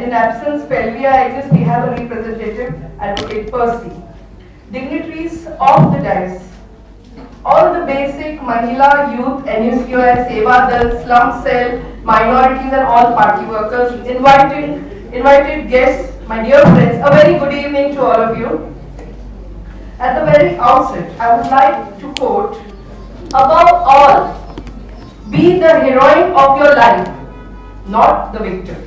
And in absence, Pelvia exists, we have a representative, Advocate Percy. Dignitaries of the dais, all the basic Mahila, Youth, NUCOS, Seva Dal, Slum Cell, minorities and all party workers, invited guests, my dear friends, a very good evening to all of you. At the very outset, I would like to quote, above all, be the heroine of your life, not the victim.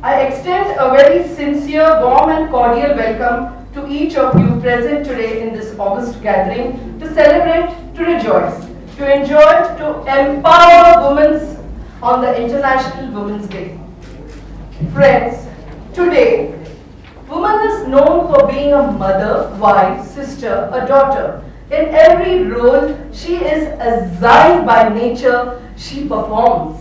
I extend a very sincere, warm and cordial welcome to each of you present today in this august gathering to celebrate, to rejoice, to enjoy, to empower women on the International Women's Day. Friends, today, woman is known for being a mother, wife, sister, a daughter. In every role she is assigned by nature, she performs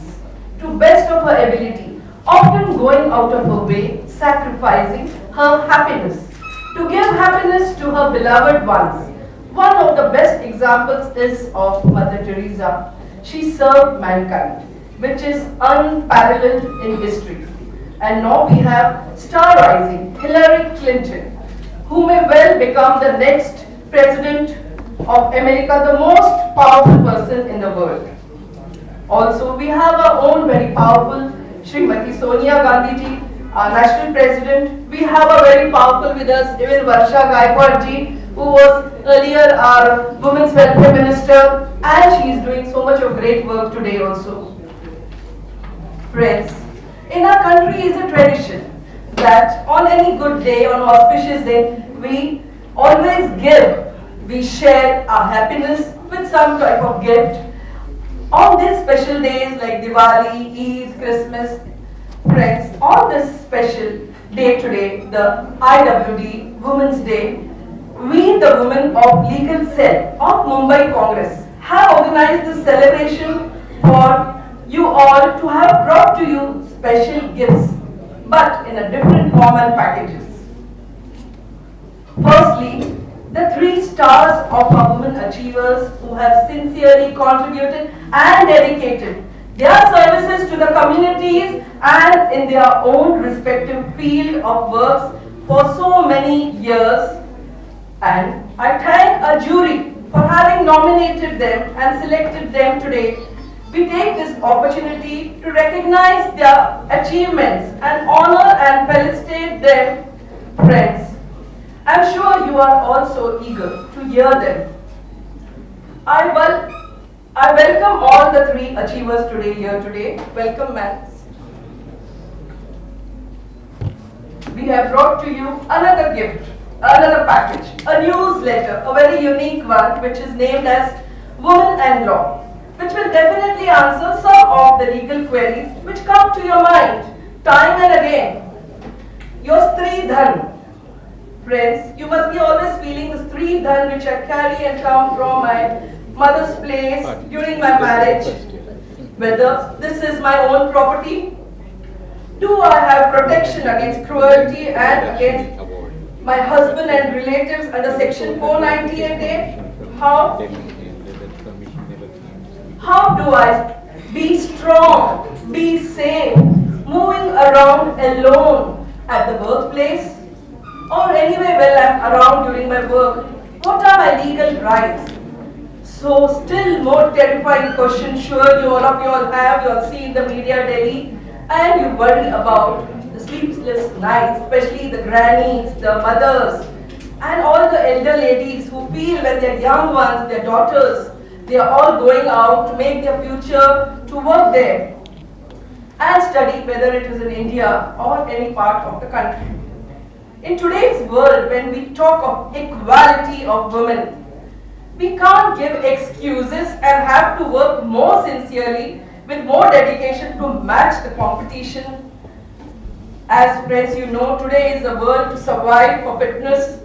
to best of her ability, often going out of her way, sacrificing her happiness to give happiness to her beloved ones. One of the best examples is of Mother Teresa. She served mankind, which is unparalleled in history. And now we have star rising Hillary Clinton, who may well become the next president of America, the most powerful person in the world. Also, we have our own very powerful Srimati Sonia Gandhi ji, our national president. We have a very powerful with us, even Varsha Gaikwad ji, who was earlier our women's welfare minister, and she is doing so much of great work today also. Friends, in our country is a tradition that on any good day, on auspicious day, we always give, we share our happiness with some type of gift. On these special days like Diwali, Eid, Christmas, friends, on this special day today, the IWD Women's Day, we the women of Legal Cell of Mumbai Congress have organized this celebration for you all to have brought to you special gifts, but in a different form and packages. Firstly, the 3 stars of our women achievers who have sincerely contributed and dedicated their services to the communities and in their own respective field of works for so many years. And I thank a jury for having nominated them and selected them today. We take this opportunity to recognize their achievements and honor and felicitate them, friends. I'm sure you are also eager to hear them. I welcome all the 3 achievers today here today. Welcome, ma'am. We have brought to you another gift, another package, a newsletter, a very unique one, which is named as Women and Law, which will definitely answer some of the legal queries which come to your mind time and again. Your Stri Dhan. Friends, you must be always feeling the Stri Dhan which I carry and come from my mother's place during my marriage. Whether this is my own property, do I have protection against cruelty and against my husband and relatives under section 498A? How do I be strong, be safe, moving around alone at the workplace or anywhere while I'm around during my work? What are my legal rights? So still more terrifying question, sure you all have, you all see in the media daily, and you worry about the sleepless nights, especially the grannies, the mothers, and all the elder ladies who feel when their young ones, their daughters, they are all going out to make their future, to work there and study, whether it is in India or any part of the country. In today's world, when we talk of equality of women, we can't give excuses and have to work more sincerely with more dedication to match the competition. As friends, you know, today is the world to survive for fitness.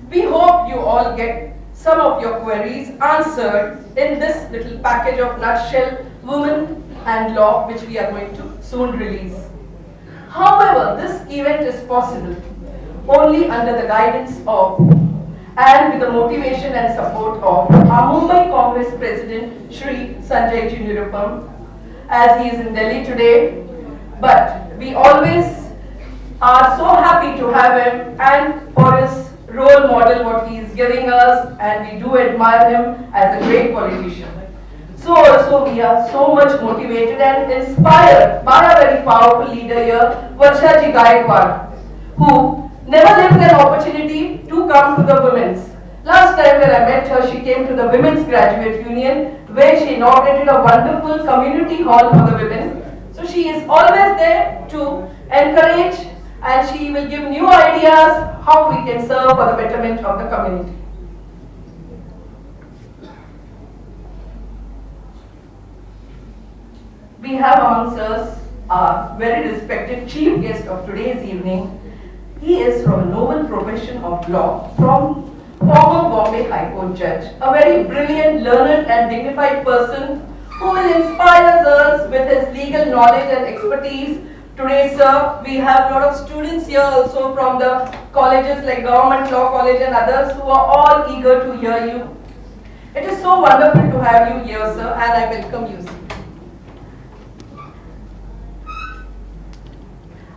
We hope you all get some of your queries answered in this little package of nutshell, Women and Law, which we are going to soon release. However, this event is possible only under the guidance of and with the motivation and support of our Mumbai Congress President Shri Sanjay Nirupam, as he is in Delhi today. But we always are so happy to have him and for his role model what he is giving us, and we do admire him as a great politician. So also we are so much motivated and inspired by a very powerful leader here, Varshaji Gaikwad, who never left an opportunity to come to the women's. Last time when I met her, she came to the Women's Graduate Union where she inaugurated a wonderful community hall for the women. So she is always there to encourage, and she will give new ideas how we can serve for the betterment of the community. We have amongst us our very respected chief guest of today's evening. He is from a noble profession of law, from former Bombay High Court judge, a very brilliant, learned and dignified person who will inspire us with his legal knowledge and expertise. Today, sir, we have a lot of students here also from the colleges like Government Law College and others who are all eager to hear you. It is so wonderful to have you here, sir, and I welcome you, sir.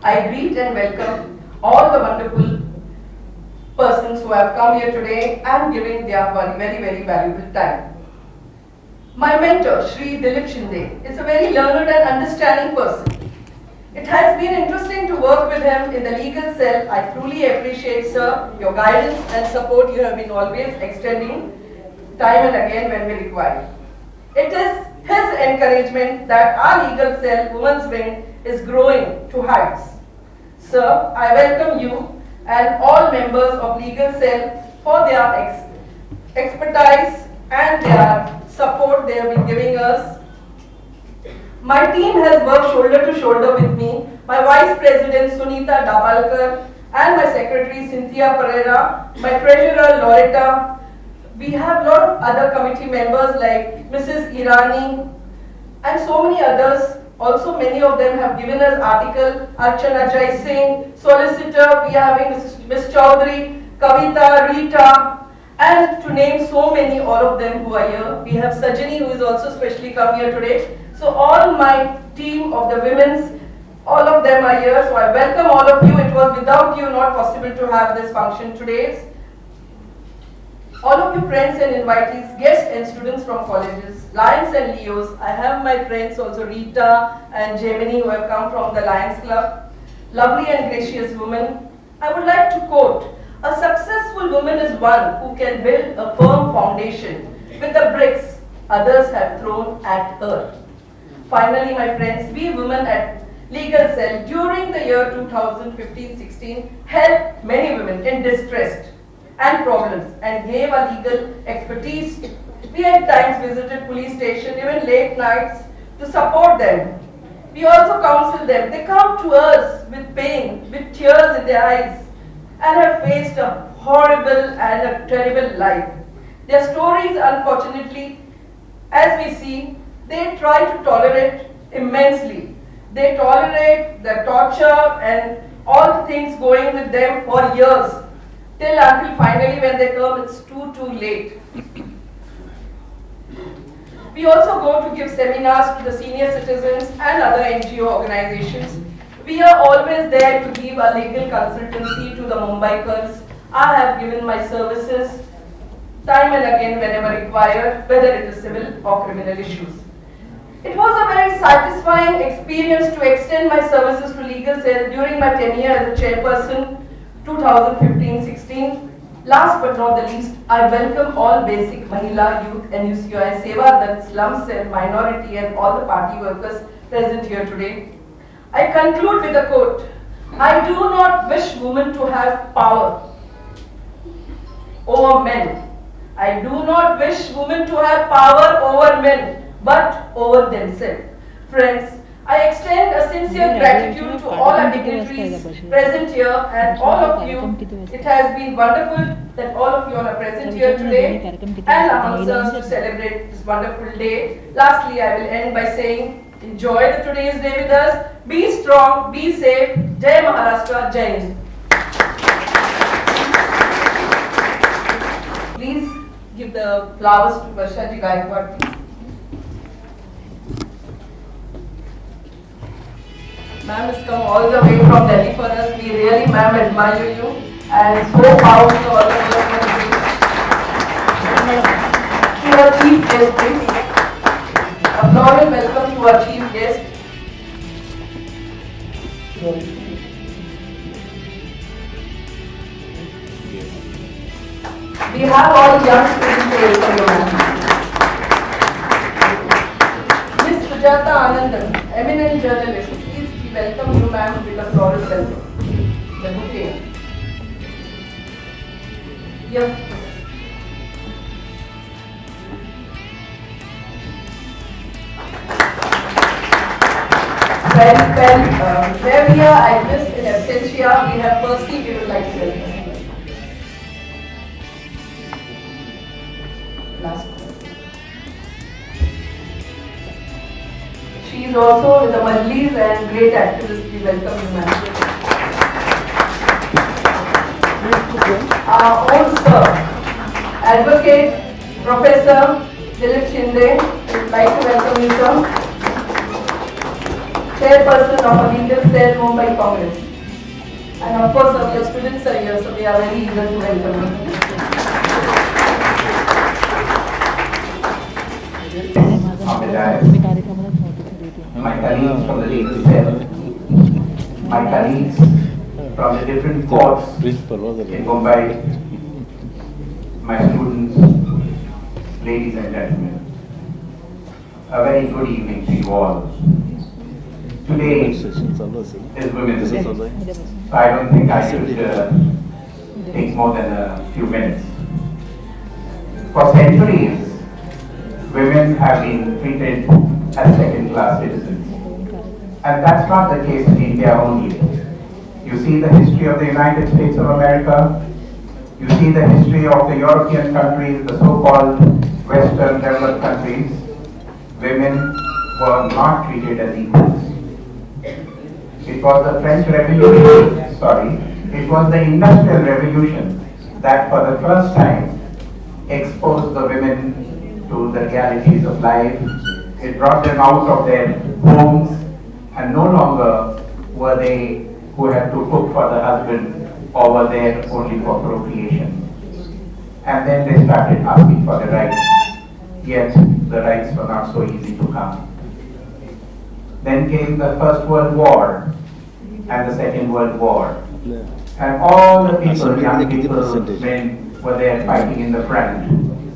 I greet and welcome all the wonderful persons who have come here today and giving their very, very valuable time. My mentor, Shri Dilip Shinde, is a very learned and understanding person. It has been interesting to work with him in the legal cell. I truly appreciate, sir, your guidance and support you have been always extending time and again when we require. It is his encouragement that our legal cell, Women's Wing, is growing to heights. Sir, I welcome you and all members of legal cell for their expertise and their support they have been giving us. My team has worked shoulder to shoulder with me, my Vice President Sunita Dabalkar and my Secretary Cynthia Pereira, my Treasurer Loretta. We have a lot of other committee members like Mrs. Irani and so many others. Also many of them have given us article. Archana Jai Singh, solicitor, we are having Ms. Chaudhary, Kavita, Rita, and to name so many, all of them who are here. We have Sajani who is also specially come here today. So all my team of the women's, all of them are here. So I welcome all of you. It was without you not possible to have this function today. All of you friends and invitees, guests and students from colleges, Lions and Leos. I have my friends also Rita and Gemini who have come from the Lions Club. Lovely and gracious women. I would like to quote, a successful woman is one who can build a firm foundation with the bricks others have thrown at her. Finally, my friends, we women at Legal Cell during the year 2015-16 helped many women in distress and problems and gave our legal expertise. We at times visited police station even late nights to support them. We also counsel them. They come to us with pain, with tears in their eyes and have faced a horrible and a terrible life. Their stories, unfortunately, as we see, they try to tolerate immensely. They tolerate the torture and all the things going with them for years. Till until finally when they come, it's too late. We also go to give seminars to the senior citizens and other NGO organizations. We are always there to give a legal consultancy to the Mumbaikars. I have given my services time and again whenever required, whether it is civil or criminal issues. It was a very satisfying experience to extend my services to Legal Cell during my tenure as a chairperson 2015-16. Last but not the least, I welcome all basic Mahila, Youth, NUCOI, Seva Dutt, slum cell, minority and all the party workers present here today. I conclude with a quote. I do not wish women to have power over men. I do not wish women to have power over men, but over themselves. Friends, I extend a sincere gratitude to all our dignitaries present here and all of you. It has been wonderful that all of you are present here today and amongst us to celebrate this wonderful day. Lastly, I will end by saying, enjoy the today's day with us. Be strong, be safe. Jai Maharashtra, Jai Hind. Please give the flowers to Varshaji Gaikwad. Ma'am has come all the way from Delhi for us. We really, ma'am, admire you and so proud of all the work you are doing. To our chief guest, please. A floral welcome to our chief guest. We have all young students to welcome you, ma'am. Miss Sujata Anandan, eminent journalist, please we welcome you, ma'am, with a floral welcome. The bouquet. Yes. Where we are at this in absentia, we have Percy we would like to welcome. Last. She is also with the Majlis and great activist. We welcome you, ma'am. Our own sir, Advocate Professor Dilip Shinde, we would like to welcome you, sir. Chairperson of a legal cell, Mumbai Congress. And of course, our students are here, so we are very eager to welcome you. On the dais, my colleagues from the legal cell, my colleagues from the different courts in Mumbai, my students, ladies and gentlemen, a very good evening to you all. Today is Women's Day, so I don't think I should take more than a few minutes. For centuries, women have been treated as second-class citizens. And that's not the case in India only. You see the history of the United States of America, you see the history of the European countries, the so-called Western developed countries. Women were not treated as equals. It was the French Revolution, it was the Industrial Revolution that for the first time exposed the women to the realities of life. It brought them out of their homes, and no longer were they who had to cook for the husband or were there only for procreation. And then they started asking for the rights, yet the rights were not so easy to come. Then came the First World War and the Second World War. And all the people, young people, men were there fighting in the front.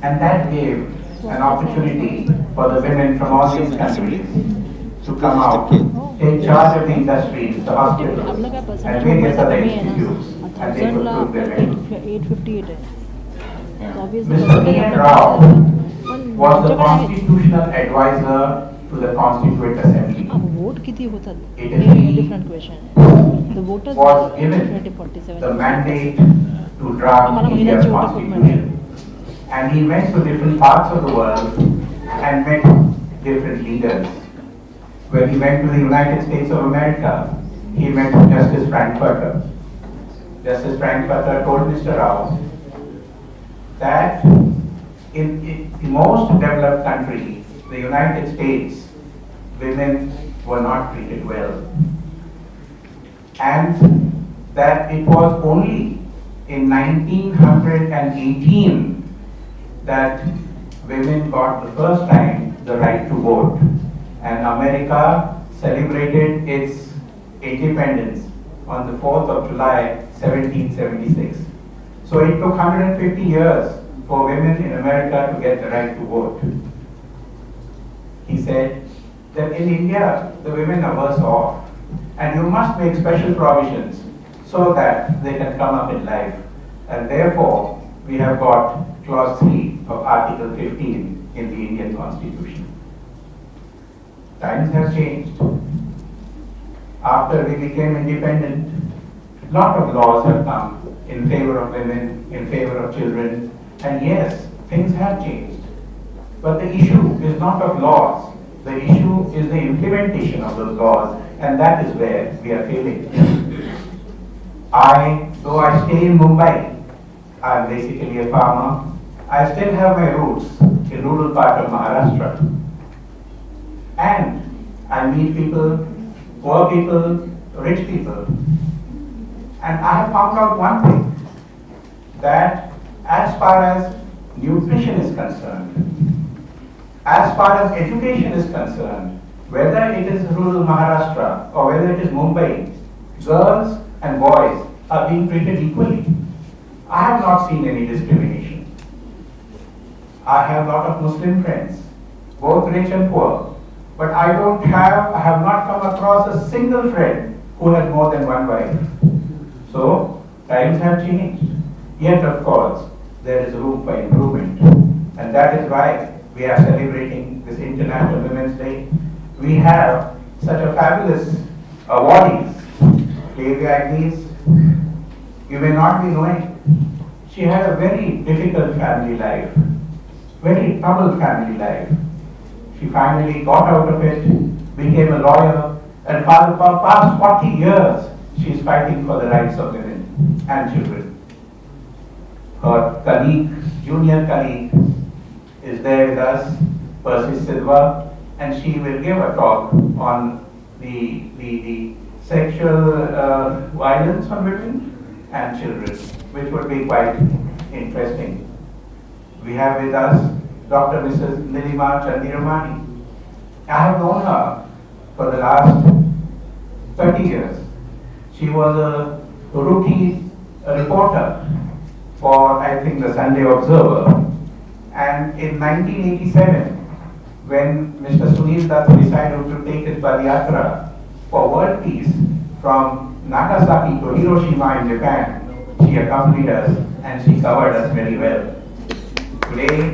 And that gave an opportunity for the women from all these countries to come out, take charge of the industries, the hospitals, and various other institutes, and they could prove their merit. Mr. B.N. Rao was the constitutional advisor to the Constituent Assembly. It is he was given the mandate to draft India's constitution. And he went to different parts of the world and met different leaders. When he went to the United States of America, he met Justice Frankfurter. Justice Frankfurter told Mr. Rao that in most developed countries, the United States, women were not treated well. And that it was only in 1918 that women got the first time the right to vote. And America celebrated its independence on the 4th of July, 1776. So it took 150 years for women in America to get the right to vote. He said that in India, the women are worse off, and you must make special provisions so that they can come up in life. And therefore, we have got Clause 3 of Article 15 in the Indian Constitution. Times have changed. After we became independent, a lot of laws have come in favor of women, in favor of children, and yes, things have changed. But the issue is not of laws. The issue is the implementation of those laws, and that is where we are failing. Though I stay in Mumbai, I am basically a farmer. I still have my roots in rural part of Maharashtra. And I meet people poor people, rich people. And I have found out one thing, that as far as nutrition is concerned, as far as education is concerned, whether it is rural Maharashtra or whether it is Mumbai, girls and boys are being treated equally. I have not seen any discrimination. I have a lot of Muslim friends, both rich and poor, but I have not come across a single friend who has more than one wife. So, times have changed. Yet, of course, there is room for improvement. And that is why we are celebrating this International Women's Day. We have such a fabulous awardees. Flavia Agnes, you may not be knowing, she had a very difficult family life, very troubled family life. She finally got out of it, became a lawyer, and for the past 40 years, she is fighting for the rights of women and children. Her colleague, junior colleague, is there with us, Percy Silva, and she will give a talk on the sexual violence on women and children, which would be quite interesting. We have with us Dr. Mrs. Nilima Chandiramani. I have known her for the last 30 years. She was a routine reporter for, I think, the Sunday Observer. And in 1987, when Mr. Sunil Dutt decided to take his Padayatra for world peace from Nagasaki to Hiroshima in Japan, she accompanied us and she covered us very well. Today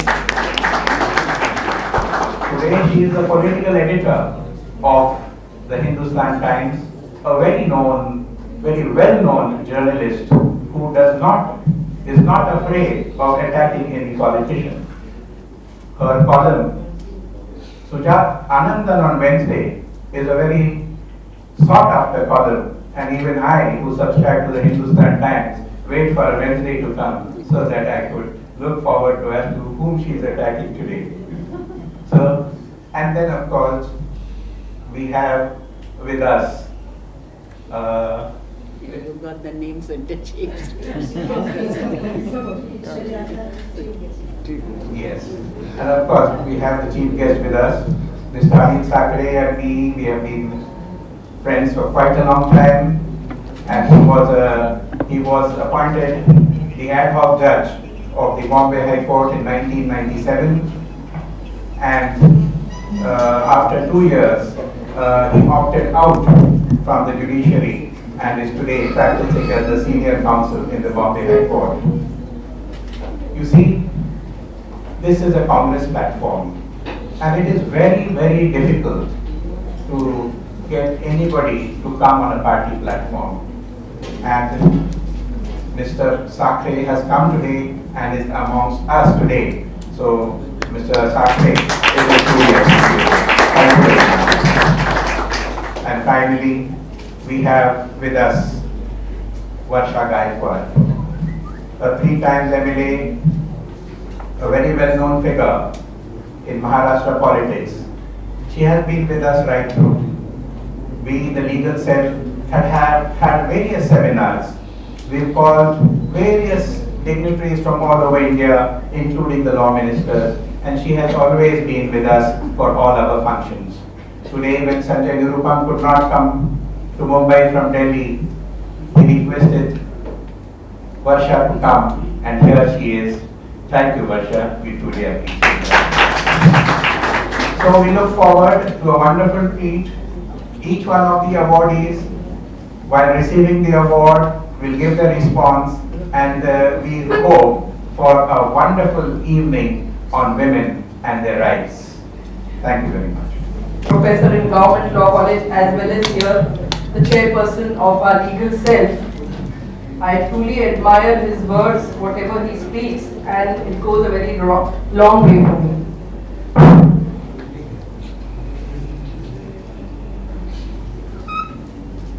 she is the political editor of the Hindustan Times, a very well-known journalist who is not afraid of attacking any politician. Her column, Sujat Anandan on Wednesday, is a very sought-after column, and even I, who subscribe to the Hindustan Times, wait for a Wednesday to come so that I could look forward to as to whom she is attacking today. So, and then of course, we have with us You got the names interchanged. yes, and of course we have the chief guest with us, Mr. Anil Sakre MP. We have been friends for quite a long time, and he was appointed the ad hoc judge of the Bombay High Court in 1997, and after 2 years he opted out from the judiciary and is today practicing as the senior counsel in the Bombay High Court. You see, this is a Congress platform, and it is very, very difficult to get anybody to come on a party platform. And Mr. Sakre has come today and is amongst us today. So, Mr. Sakre, it is 2 years. Thank you very much. And finally, we have with us Varsha Gaikwad, a 3-time MLA, a very well-known figure in Maharashtra politics. She has been with us right through. We, the legal cell, had various seminars. We've called various dignitaries from all over India, including the law ministers, and she has always been with us for all our functions. Today, when Sanjay Nirupam could not come to Mumbai from Delhi, he requested Varsha to come, and here she is. Thank you, Varsha. We truly appreciate that. So we look forward to a wonderful treat. Each one of the awardees, while receiving the award, will give the response, and we hope for a wonderful evening on women and their rights. Thank you very much. Professor in Government Law College, as well as here the chairperson of our legal cell. I truly admire his words, whatever he speaks, and it goes a very long way for me.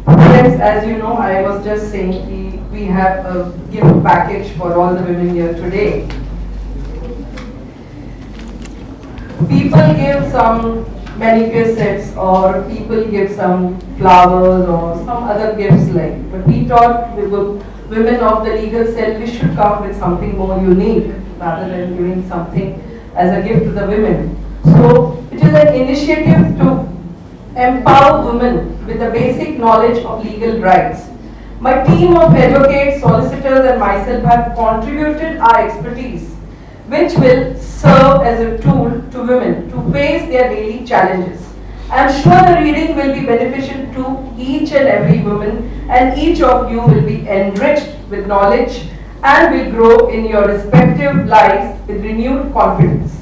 Friends, as you know, I was just saying we have a gift package for all the women here today. People give some manicure sets, or people give some flowers or some other gifts like. But we thought women of the legal cell, we should come with something more unique rather than giving something as a gift to the women. So it is an initiative to empower women with the basic knowledge of legal rights. My team of advocates, solicitors and myself have contributed our expertise, which will serve as a tool to women to face their daily challenges. I am sure the reading will be beneficial to each and every woman, and each of you will be enriched with knowledge and will grow in your respective lives with renewed confidence.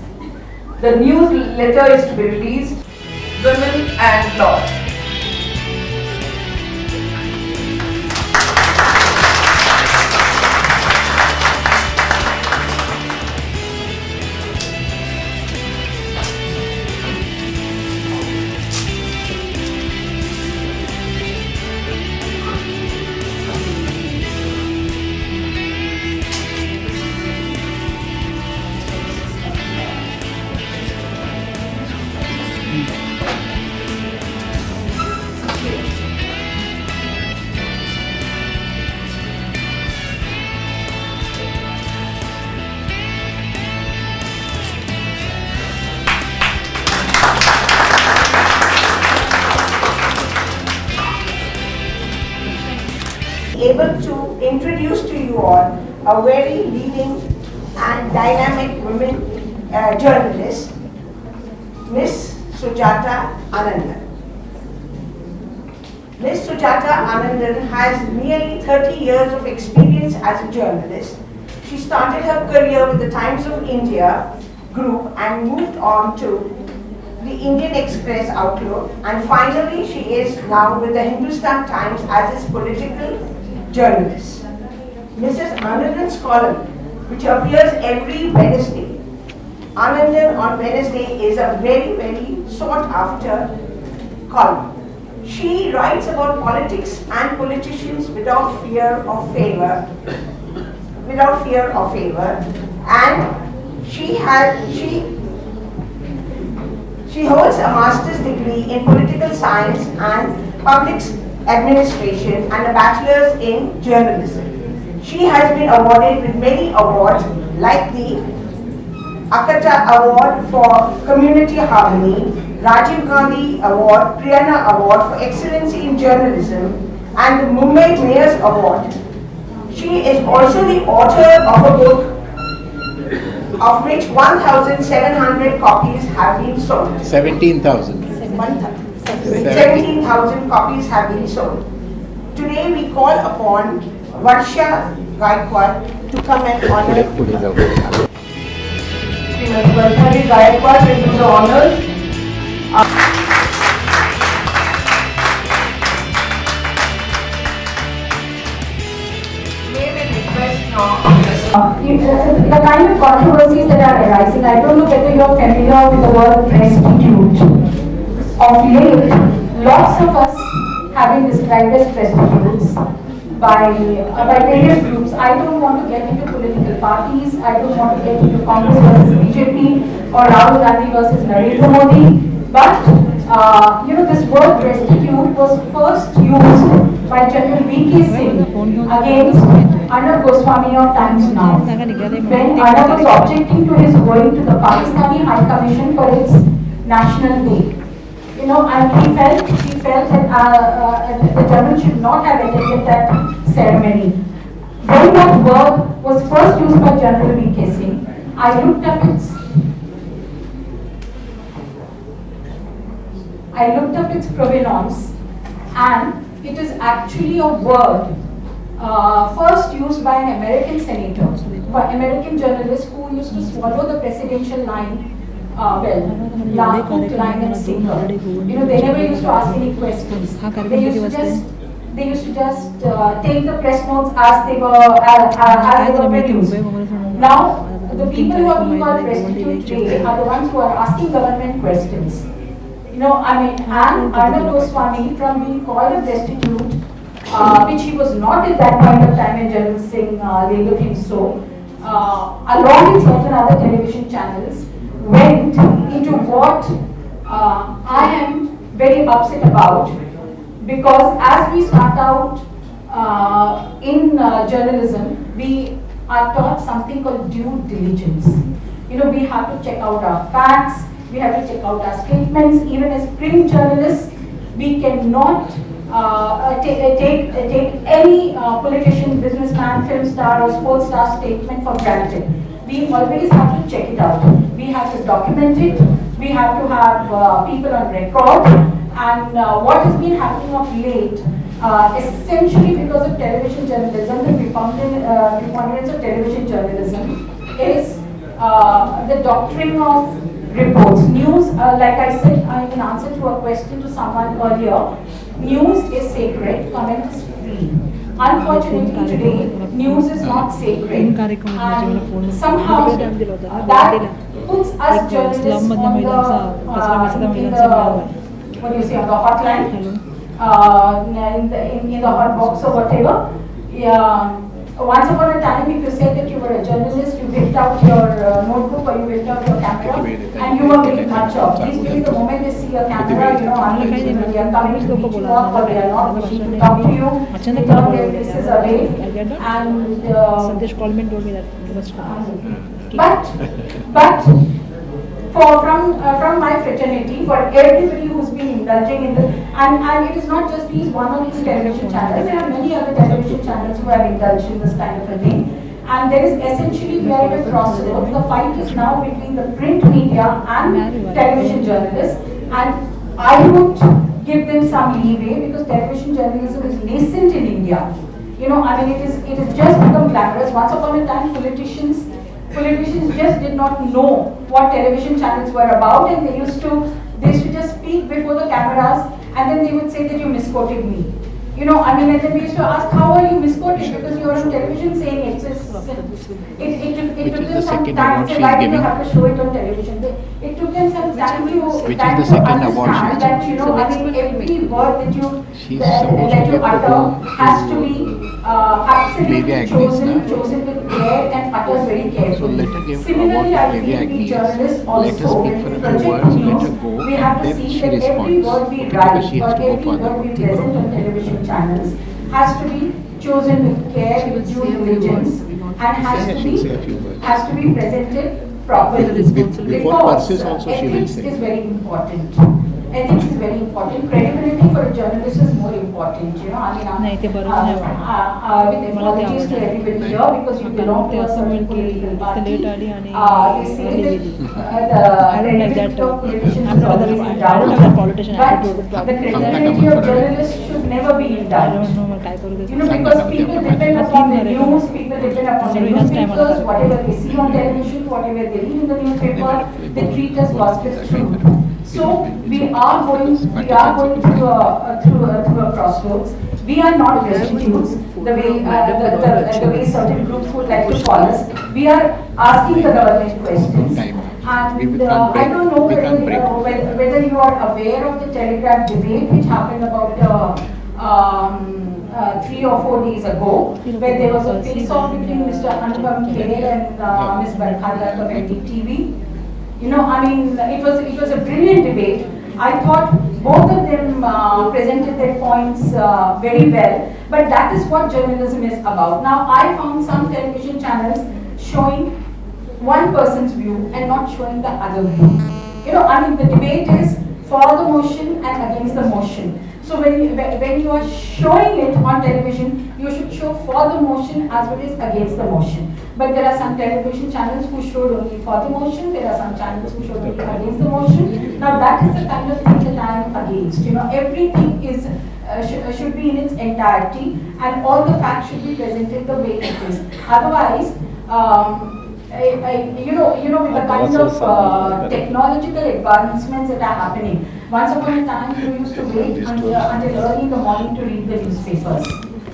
The newsletter is to be released, Women and Law. Able to introduce to you all a very leading and dynamic women journalist, Miss Sujata Anandan. Miss Sujata Anandan has nearly 30 years of experience as a journalist. She started her career with the Times of India group and moved on to the Indian Express Outlook, and finally she is now with the Hindustan Times as its political journalist. Mrs. Anandan's column, which appears every Wednesday. Anandan on Wednesday is a very, very sought after column. She writes about politics and politicians without fear of favor, and she holds a master's degree in political science and public administration and a bachelor's in journalism. She has been awarded with many awards like the Akata Award for Community Harmony, Rajiv Gandhi Award, Priyana Award for Excellency in Journalism, and the Mumbai Mayor's Award. She is also the author of a book of which 1,700 copies have been sold. 17,000. 17,000 copies have been sold. Today we call upon Varsha Gaikwad to come and honor. Srimati Varsha Gaikwad will do the honors. May we request now. The kind of controversies that are arising, I don't know whether you're familiar with the word prostitute. Of late, lots of us have been described as prostitutes by various groups. I don't want to get into political parties. I don't want to get into Congress versus BJP or Rahul Gandhi versus Narendra Modi. But this word prostitute was first used by General V.K. Singh against Arnab Goswami of Times Now, when Arnab was objecting to his going to the Pakistani High Commission for its National Day. And he felt that the General should not have attended that ceremony. When that word was first used by General V.K. Singh, I looked up its provenance, and it is actually a word first used by an American senator, by American journalist who used to swallow the presidential line. Hook, line and sinker. They never used to ask any questions. They used to just take the press notes as they were produced. Now, the people who are being called prostitute today are the ones who are asking government questions. And Arnab Goswami, from being called a prostitute, which he was not at that point of time when General Singh labeled him so, along with certain other television channels, went into what I am very upset about, because as we start out in journalism, we are taught something called due diligence. You know, we have to check out our facts, we have to check out our statements. Even as print journalists, we cannot take any politician, businessman, film star or sports star statement for granted. We always have to check it out. We have to document it. We have to have people on record. And what has been happening of late, essentially because of television journalism, the preponderance of television journalism is the doctoring of reports. News, like I said in answer to a question to someone earlier, news is sacred, comment is free. Unfortunately today, news is not sacred, and somehow that puts us journalists on what do you say, on the hotline, in the hot box or whatever. Yeah. Once upon a time, if you said that you were a journalist, you whipped out your notebook or you whipped out your camera and you were made much of. These days, the moment they see a camera, you know, they are coming to meet you up or they are not wishing to talk to you, they turn their faces away. And Sandesh Coleman told me that he was but from my fraternity, for everybody who's been indulging in this, and it is not just these one or two television channels, there are many other television channels who have indulged in this kind of a thing. And there is essentially, we are at a crossroads. The fight is now between the print media and television journalists, and I would give them some leeway because television journalism is nascent in India. You know, I mean, it is just become glamorous. Once upon a time, politicians just did not know what television channels were about, and they used to just speak before the cameras, and then they would say that you misquoted me. You know, I mean, and then we used to ask, how are you misquoted? Because you are on television saying it took them some time to say, why do you have to show it on television? It took them some time to understand that, you know, I mean, every word that you utter has to be absolutely chosen with care and uttered very carefully. Similarly, I feel we journalists also, when we project news, we have to see that every word we write or every word we present on television channels has to be chosen with care, with due diligence, and has to be presented properly. Because ethics is very important. Ethics is very important. Credibility for a journalist is more important. You know, I mean, with apologies to everybody here, because you belong to a certain political party. They say that the credibility of politicians is always in doubt, but the credibility of journalists should never be in doubt. You know, because people depend upon the news, people depend upon the newspapers, whatever they see on television, whatever they read in the newspaper, they treat as gospel truth. So we are going through a crossroads. We are not prostitutes, the way certain groups would like to call us. We are asking the government questions. And I don't know whether you are aware of the Telegraph debate which happened about 3 or 4 days ago, where there was a face-off between Mr. Anupam Kher and Ms. Barkha of NDTV. You know, I mean, it was a brilliant debate. I thought both of them presented their points very well, but that is what journalism is about. Now, I found some television channels showing one person's view and not showing the other view. You know, I mean, the debate is for the motion and against the motion. So when you are showing it on television, you should show for the motion as well as against the motion. But there are some television channels who showed only for the motion, there are some channels who showed only against the motion. Now that is the kind of thing that I am against. You know, everything is should be in its entirety, and all the facts should be presented the way it is. Otherwise, you know, with the kind of technological advancements that are happening, once upon a time you used to wait until early in the morning to read the newspapers.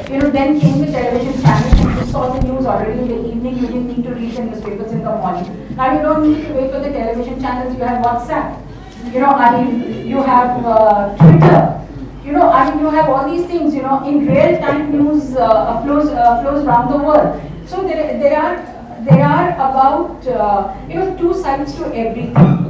You know, then came the television channels, and you saw the news already in the evening, you didn't need to read the newspapers in the morning. Now you don't need to wait for the television channels, you have WhatsApp. You know, I mean, you have Twitter. You know, I mean, you have all these things, you know, in real time news flows around the world. So there are about, you know, two sides to everything.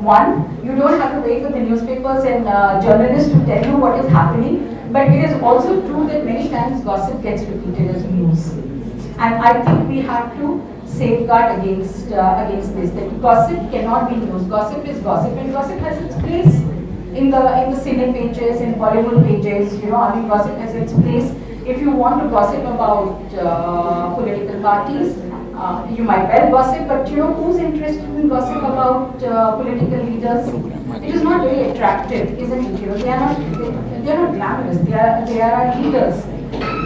One, you don't have to wait for the newspapers and journalists to tell you what is happening, but it is also true that many times gossip gets repeated as news. And I think we have to safeguard against this. That gossip cannot be news. Gossip is gossip, and gossip has its place in the cine pages, in Bollywood pages. You know, I mean, gossip has its place. If you want to gossip about political parties, you might well gossip, but you know, who's interested in gossip about political leaders? It is not very attractive, isn't it? You know, they are not glamorous. They are our leaders.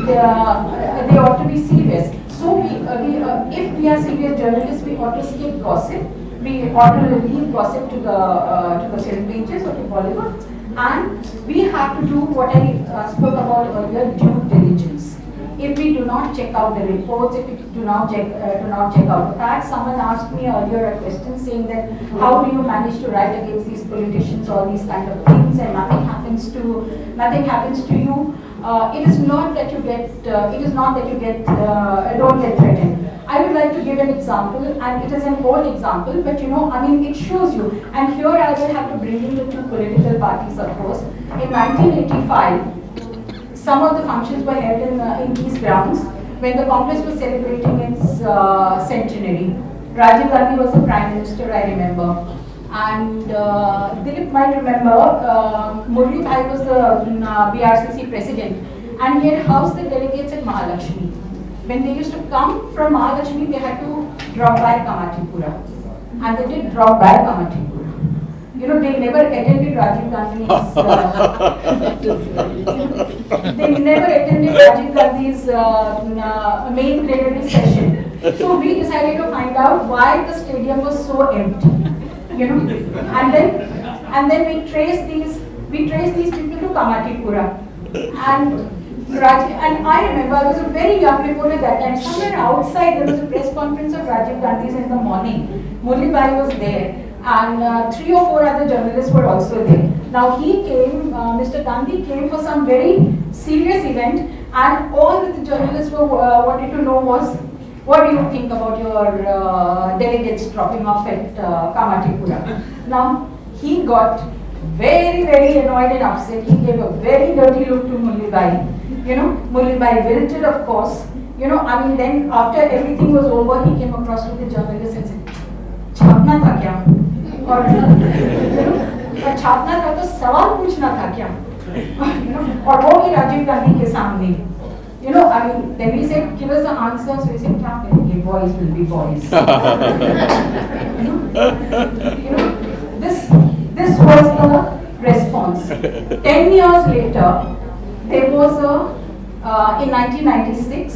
They ought to be serious. So if we are serious journalists, we ought to skip gossip. We ought to leave gossip to the film pages or to Bollywood, and we have to do what I spoke about earlier: due diligence. If we do not check out the reports, if we do not check out the facts. Someone asked me earlier a question saying that how do you manage to write against these politicians, all these kind of things, and nothing happens to you. It is not that you get don't get threatened. I would like to give an example, and it is an old example, but you know, I mean, it shows you. And here I will have to bring in the two political parties, of course. In 1985. Some of the functions were held in these grounds when the Congress was celebrating its centenary. Rajiv Gandhi was the Prime Minister, I remember. And Dilip might remember, Murli Bhai was the BRCC President, and he had housed the delegates at Mahalakshmi. When they used to come from Mahalakshmi, they had to drop by Kamatipura. And they did drop by Kamatipura. You know, they never attended Rajiv Gandhi's. They never attended Rajiv Gandhi's main plenary session. So we decided to find out why the stadium was so empty. You know, and then we traced these people to Kamatipura. And I remember I was a very young reporter at that time. Somewhere outside there was a press conference of Rajiv Gandhi's in the morning. Murli Bhai was there. And 3 or 4 other journalists were also there. Now he came, Mr. Gandhi came for some very serious event, and all that the journalists wanted to know was, what do you think about your delegates dropping off at Kamatipura? Now he got very, very annoyed and upset. He gave a very dirty look to Murli Bhai. You know, Murli Bhai wilted, of course. You know, I mean, then after everything was over, he came across to the journalist and said, "छापना था क्या?" और छापना था तो सवाल पूछना था क्या? You know, और वो भी राजीव गांधी के सामने. You know, I mean, then we said, give us the answer. So we said, क्या करेंगे? Boys will be boys. You know, this was the response. 10 years later, there was in 1996,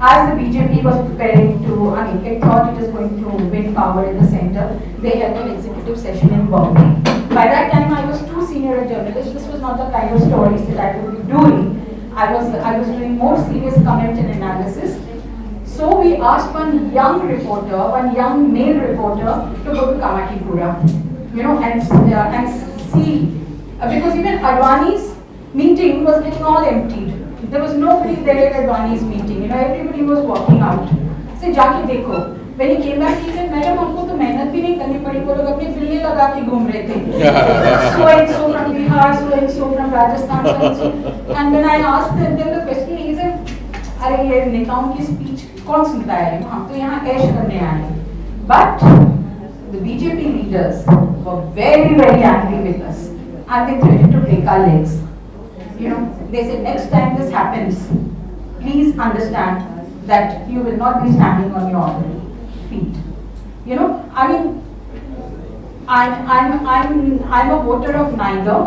as the BJP was preparing to, I mean, it thought it was going to win power in the center, they held an executive session in Bombay. By that time, I was too senior a journalist. This was not the kind of stories that I would be doing. I was doing more serious comment and analysis. So we asked one young male reporter to go to Kamatipura, you know, and see, because even Advani's meeting was getting all emptied. There was nobody there at Advani's meeting. You know, everybody was walking out. Say, जाके देखो. When he came back, he said, "madam, हमको तो मेहनत भी नहीं करनी पड़ी. वो लोग अपने बिल्ले लगा के घूम रहे थे. So and so from Bihar, so and so from Rajasthan, so and so." And when I asked them the question, he said, "अरे ये नेताओं की speech कौन सुनता है? हम तो यहाँ ऐश करने आए हैं." But the BJP leaders were very, very angry with us, and they threatened to break our legs. You know, they said, next time this happens, please understand that you will not be standing on your feet. You know, I mean, I'm a voter of neither.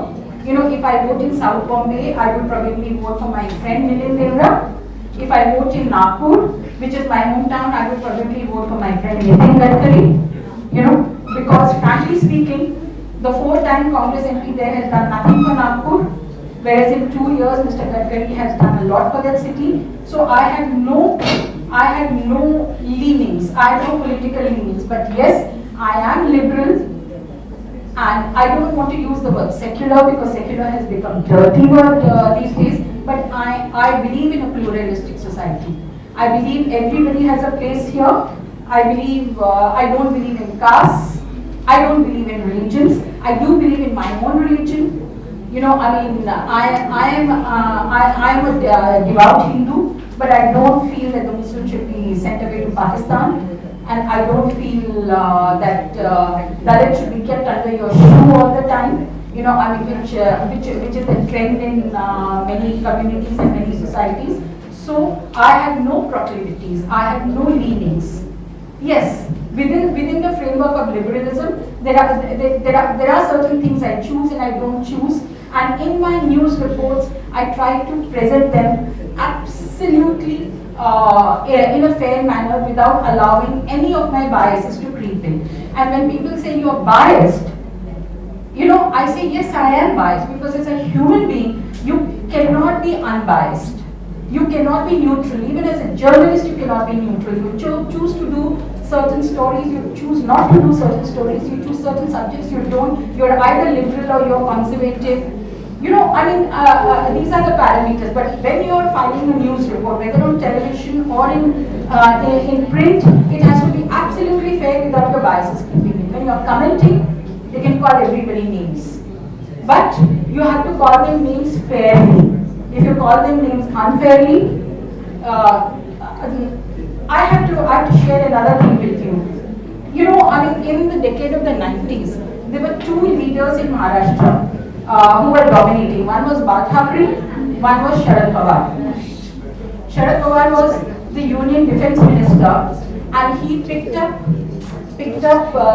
You know, if I vote in South Bombay, I would probably vote for my friend Milind Devra. If I vote in Nagpur, which is my hometown, I would probably vote for my friend Nitin Gadkari. You know, because frankly speaking, the 4-time Congress MP there has done nothing for Nagpur. Whereas in 2 years, Mr. Gadkari has done a lot for that city. So I had no leanings. I have no political leanings. But yes, I am liberal, and I don't want to use the word secular because secular has become a dirty word these days. But I believe in a pluralistic society. I believe everybody has a place here. I don't believe in castes. I don't believe in religions. I do believe in my own religion. You know, I mean, I am a devout Hindu, but I don't feel that the Muslims should be sent away to Pakistan, and I don't feel that Dalit should be kept under your shoe all the time. You know, I mean, which is a trend in many communities and many societies. So I have no proclivities. I have no leanings. Yes, within the framework of liberalism, there are certain things I choose and I don't choose. And in my news reports, I try to present them absolutely in a fair manner without allowing any of my biases to creep in. And when people say you're biased, you know, I say yes, I am biased, because as a human being, you cannot be unbiased. You cannot be neutral. Even as a journalist, you cannot be neutral. You choose to do certain stories, you choose not to do certain stories, you choose certain subjects, you don't. You're either liberal or you're conservative. You know, I mean, these are the parameters. But when you're filing a news report, whether on television or in print, it has to be absolutely fair without your biases creeping in. When you're commenting, you can call everybody names, but you have to call them names fairly. If you call them names unfairly, I have to share another thing with you. You know, I mean, in the decade of the 90s, there were two leaders in Maharashtra who were dominating. One was Bal Thackeray, one was Sharad Pawar. Sharad Pawar was the Union Defence Minister, and he picked up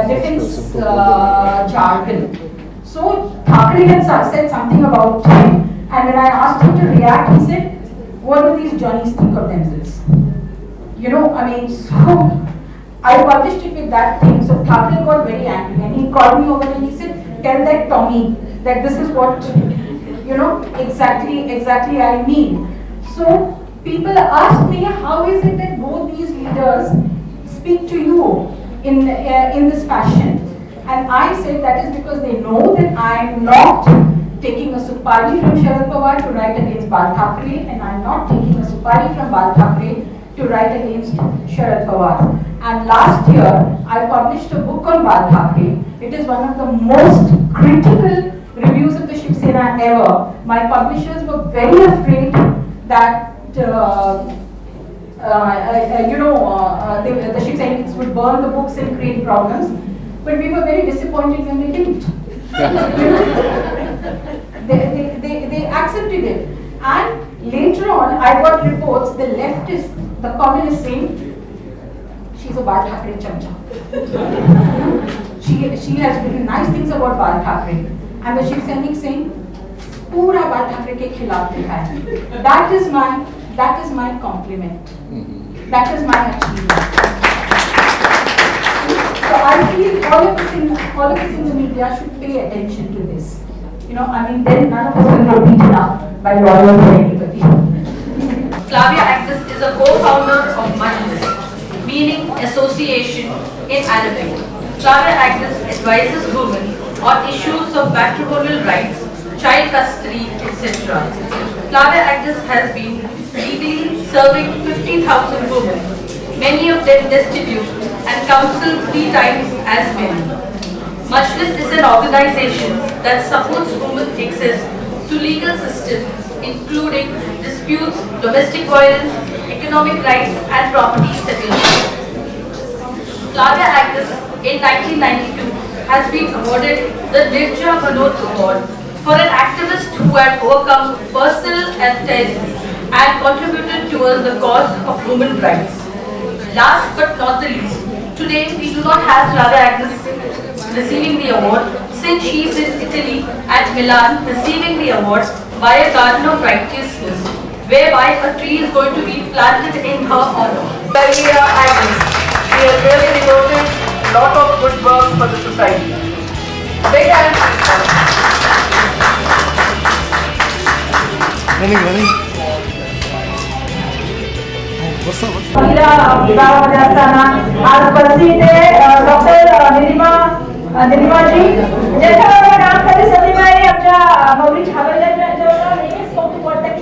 defence jargon. So Thackeray had said something about him, and when I asked him to react, he said, "What do these Johnnies think of themselves?" You know, I mean, so I published it with that thing. So Thackeray got very angry, and he called me over and he said, "Tell that Tommy that this is what, you know, exactly I mean." So people ask me, how is it that both these leaders speak to you in this fashion? And I said that is because they know that I am not taking a supari from Sharad Pawar to write against Bal Thackeray, and I am not taking a supari from Bal Thackeray to write against Sharad Pawar. And last year, I published a book on Bal Thackeray. It is one of the most critical reviews of the Shiv Sena ever. My publishers were very afraid that the Shiv Senics would burn the books and create problems, but we were very disappointed when they didn't. They accepted it, and later on I got reports, the leftists, the communists saying, "She's a Bal Thackeray chamcha." She has written nice things about Bal Thackeray, and the Shiv Senics saying, "Pura Bal Thackeray ke khilaf likha hai." That is my compliment. That is my achievement. So I feel all of us in the media should pay attention to this. You know, I mean, then none of us will get beaten up by lawyers or anybody. Flavia Actis is a co-founder of Majlis, meaning association in Arabic. Flavia Actis advises women on issues of matrimonial rights, child custody, etc. Flavia Actis has been legally serving 50,000 women, many of them destitute, and counseled 3 times as many. Majlis is an organization that supports women's access to legal systems, including disputes, domestic violence, economic rights, and property settlements. Flavia Actis in 1992 has been awarded the Nirja Manoj Award for an activist who had overcome personal anxieties and contributed towards the cause of women's rights. Last but not the least, today we do not have Flavia Actis receiving the award, since she is in Italy at Milan receiving the award by a Garden of Righteousness, whereby a tree is going to be planted in her honor. Flavia Actis, she has really devoted a lot of good work for the society. Big hand. महिला विभागामध्ये असताना आज उपस्थित आहे doctor Nilimaji, ज्याच्याबरोबर काम कधी संधी मिळाली आमच्या मौली छावरकर नेहमीच कौतुक वाटतं की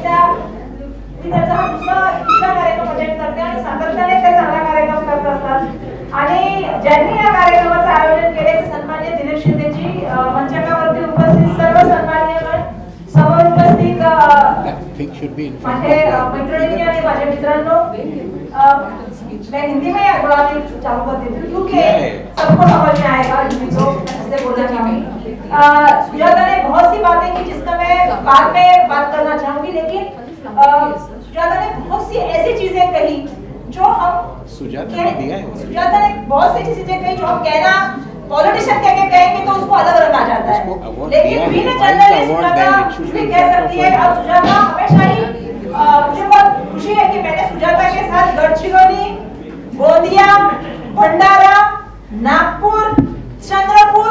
त्याचा हा दुसरा कार्यक्रम अटेंड करते आणि सातत्याने ते चांगला कार्यक्रम करत असतात. आणि ज्यांनी या कार्यक्रमाचं आयोजन केले ते सन्मानित think should be in front माझे of मैत्रिणी आणि माझे मित्रांनो मैं हिंदी में बोलानी चालू कर देती हूँ क्योंकि सबको समझ में आएगा हिंदी तो इसलिए बोलना चाहूँगी। सुजाता ने बहुत सी बातें की जिसका मैं बाद में बात करना चाहूँगी, लेकिन सुजाता ने बहुत सी ऐसी चीजें कही जो हम सुजाता ने दिया है। सुजाता ने बहुत सी चीजें कही जो हम कहना पॉलिटिशियन कह के कहेंगे तो उसको अलग रंग आ जाता है, लेकिन बीइंग अ जर्नलिस्ट सुजाता भी कह सकती है। और सुजाता हमेशा ही मुझे बहुत खुशी है कि मैंने सुजाता के साथ गढ़चिरौली, गोंदिया, भंडारा, नागपुर, चंद्रपुर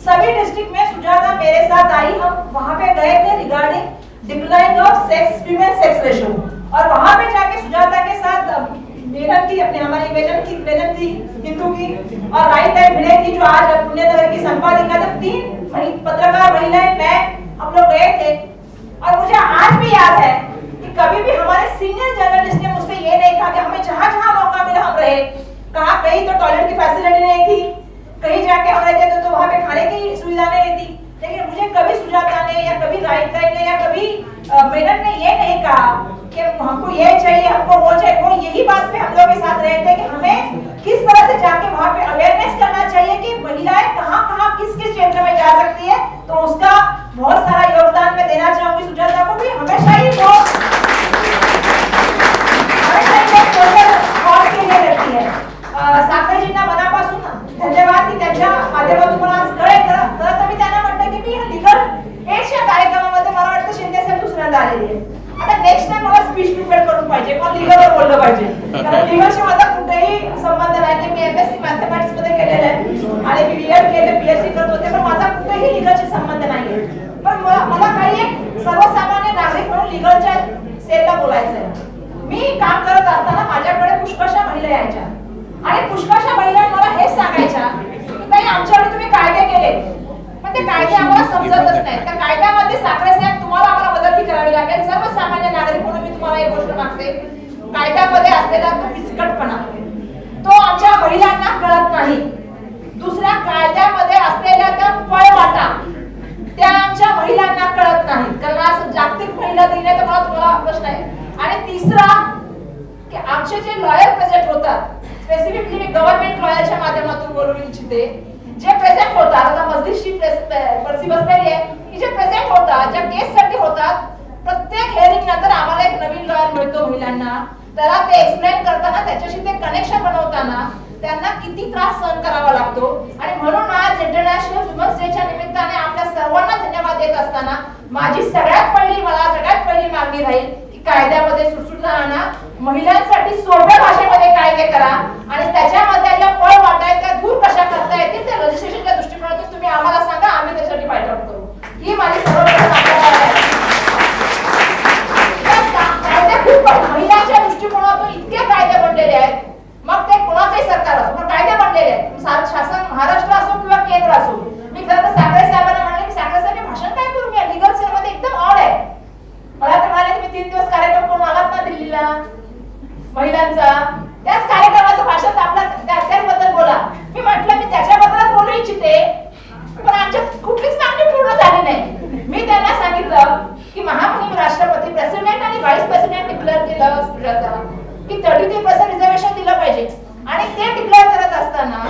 सभी डिस्ट्रिक्ट में सुजाता मेरे साथ आई। हम वहां पे गए थे regarding decline of sex female sex ratio, और वहां पे जाके सुजाता के साथ मेडम की अपने हमारी मेडम थी हिंदू की, और राइट टाइम भिड़े की जो आज पुण्यनगर की संपादिका, जब 3 पत्रकार महिलाएं मैं हम लोग गए थे। और मुझे आज भी याद है कि कभी भी हमारे सीनियर जर्नलिस्ट ने मुझसे ये नहीं कहा कि हमें जहां जहां मौका मिला हम रहे। कहा कहीं तो टॉयलेट की फैसिलिटी नहीं थी, कहीं जाके हम रहते तो वहां पे खाने की सुविधा नहीं थी, लेकिन मुझे कभी सुजाता ने या कभी राइट टाइम ने या कभी मैडम ने ये नहीं कहा कि हमको ये चाहिए हमको वो चाहिए। वो यही बात पे हम लोग के साथ रहे थे कि हमें किस तरह से जाके वहां पे अवेयरनेस करना चाहिए कि महिलाएं कहां किस क्षेत्र में जा सकती है। तो उसका बहुत सारा योगदान मैं देना चाहूंगी सुजाता को भी। हमेशा ही वो सोशल कॉज के लिए रहती है। साखरेजींना मनापासून धन्यवाद की त्यांच्या माध्यमातून आज कळेल। खरं मी त्यांना म्हटलं की मी लीगल एडच्या कार्यक्रमामध्ये मला वाटतं शिंदे साहेब दुसऱ्यांदा आलेली आहे। आता नेक्स्ट टाइम मला स्पीच प्रिपेअर करून पाहिजे, पण लीगलवर बोललं पाहिजे, कारण लीगलशी माझा कुठेही संबंध नाही की मी एमएससी मॅथमॅटिक्स मध्ये केलेलं आहे आणि मी बीएड केले, पीएचडी करत होते, पण माझा कुठेही लीगलशी संबंध नाहीये। पण मला काही एक सर्वसामान्य नागरिक म्हणून लीगलच्या सेलला बोलायचं आहे। मी काम करत असताना माझ्याकडे पुष्कळशा महिला यायच्या आणि पुष्कळशा महिला मला हेच सांगायच्या की ताई आमच्याकडे तुम्ही कायदे केले, पण ते कायदे आम्हाला समजतच नाही। त्या कायद्यामध्ये साखरे साहेब तुम्हाला आम्हाला मदत करावी लागेल। सर्वसामान्य नागरिक म्हणून मी तुम्हाला एक गोष्ट मागते, कायद्यामध्ये असलेला तो किचकटपणा तो आमच्या महिलांना कळत नाही। दुसऱ्या कायद्यामध्ये असलेल्या त्या पळवाटा त्या आमच्या महिलांना कळत नाही, कारण आज जागतिक महिला दिन आहे तर मला तुम्हाला प्रश्न आहे। आणि तिसरा की आमचे जे लॉयर प्रेझेंट होतात, स्पेसिफिकली मी गव्हर्नमेंट लॉयरच्या माध्यमातून बोलू इच्छिते, जे प्रेझेंट होतात, आता मजलिसची पर्सी बसलेली आहे की जे प्रेझेंट होतात, ज्या केससाठी होतात, प्रत्येक हिअरिंग नंतर आम्हाला एक नवीन लॉयर मिळतो महिलांना, त्याला ते एक्सप्लेन करताना त्याच्याशी ते कनेक्शन बनवताना त्यांना किती त्रास सहन करावा लागतो। आणि म्हणून आज इंटरनॅशनल वुमन्स डेच्या निमित्ताने आपल्या सर्वांना धन्यवाद देत असताना माझी सगळ्यात पहिली मागणी राहील की कायद्यामध्ये सुटसुटीत आणा, महिलांसाठी सोप्या भाषेमध्ये कायदे करा आणि त्याच्यामध्ये ज्या पळवाटा आहेत त्या दूर कशा करता येतील त्या रजिस्ट्रेशनच्या दृष्टिकोनातून तुम्ही आम्हाला सांगा, आम्ही त्याच्यासाठी फाईट आउट करू। ही माझी सर्वप्रथम आग्रह आहे। महिलांच्या दृष्टिकोनातून इतके कायदे बनलेले आहेत, मग ते कोणाचंही सरकार असो पण कायदे बनलेले आहेत, शासन महाराष्ट्र असो किंवा केंद्र असो। मी खरं तर साखरे साहेबांना म्हणले की साखरे साहेब भाषण काय करू, मी लीगल सेलमध्ये एकदम ऑड आहे। मला तर म्हणाले तुम्ही 3 दिवस कार्यक्रम करून आलात ना दिल्लीला महिलांचा, त्याच कार्यक्रमाचं भाषण आपल्या त्याबद्दल बोला। मी म्हटलं मी त्याच्याबद्दलच बोलू इच्छिते, पण आमच्यात कुठलीच मागणी पूर्ण झाली नाही। मी त्यांना सांगितलं की महामहिम राष्ट्रपती प्रेसिडेंट आणि व्हाईस प्रेसिडेंट डिक्लेअर केलं की 33% रिझर्वेशन दिलं पाहिजे, आणि ते डिक्लेअर करत असताना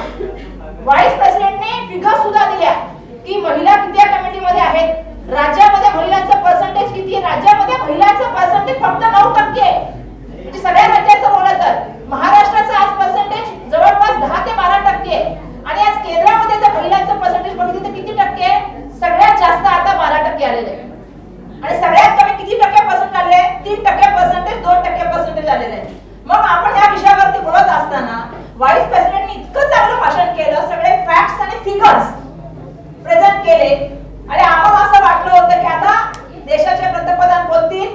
व्हाईस प्रेसिडेंटने फिगर सुद्धा दिल्या की महिला किती कमिटीमध्ये आहेत, राज्यामध्ये महिलांचं पर्सेंटेज किती आहे। राज्यामध्ये महिलांचं पर्सेंटेज फक्त 9% आहे, म्हणजे सगळ्या राज्याचं बोलत तर महाराष्ट्राचं आज पर्सेंटेज जवळपास 10 ते 12% आहे, आणि आज केंद्रामध्ये जर महिलांचं पर्सेंटेज बघितलं तर किती टक्के आहे, सगळ्यात जास्त आता 12% आलेलं आहे, आणि सगळ्यात कमी किती टक्के पर्सेंट आले, 3% पर्सेंटेज, 2% पर्सेंटेज आलेलं आहे। मग आपण या विषयावरती बोलत असताना व्हाईस प्रेसिडेंटने इतकं चांगलं भाषण केलं, सगळे फॅक्ट्स आणि फिगर्स प्रेझेंट केले, आणि आम्हाला असं वाटलं होतं की आता देशाचे पंतप्रधान बोलतील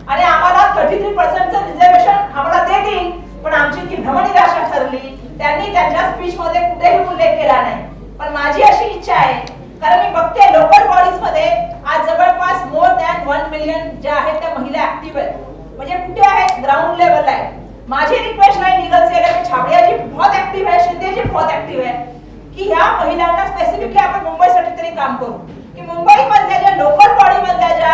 आणि आम्हाला 33%चं रिझर्वेशन आम्हाला देतील, पण आमची ती भ्रमनिराशा ठरली। त्यांनी त्यांच्या स्पीच मध्ये कुठेही उल्लेख केला नाही। पण माझी अशी इच्छा आहे, कारण मी बघते लोकल बॉडीज मध्ये आज जवळपास मोर दॅन 1 मिलियन ज्या आहेत त्या महिला ऍक्टिव्ह आहेत, म्हणजे कुठे आहेत, ग्राउंड लेवलला आहे। माझी रिक्वेस्ट आहे लीगल सेल में छाबड़िया जी बहुत ऍक्टिव्ह आहे, शिंदे जी बहुत ऍक्टिव्ह आहे, की ह्या महिलांना स्पेसिफिकली आपण मुंबईसाठी तरी काम करू, की मुंबई मधल्या ज्या लोकल बॉडी मधल्या ज्या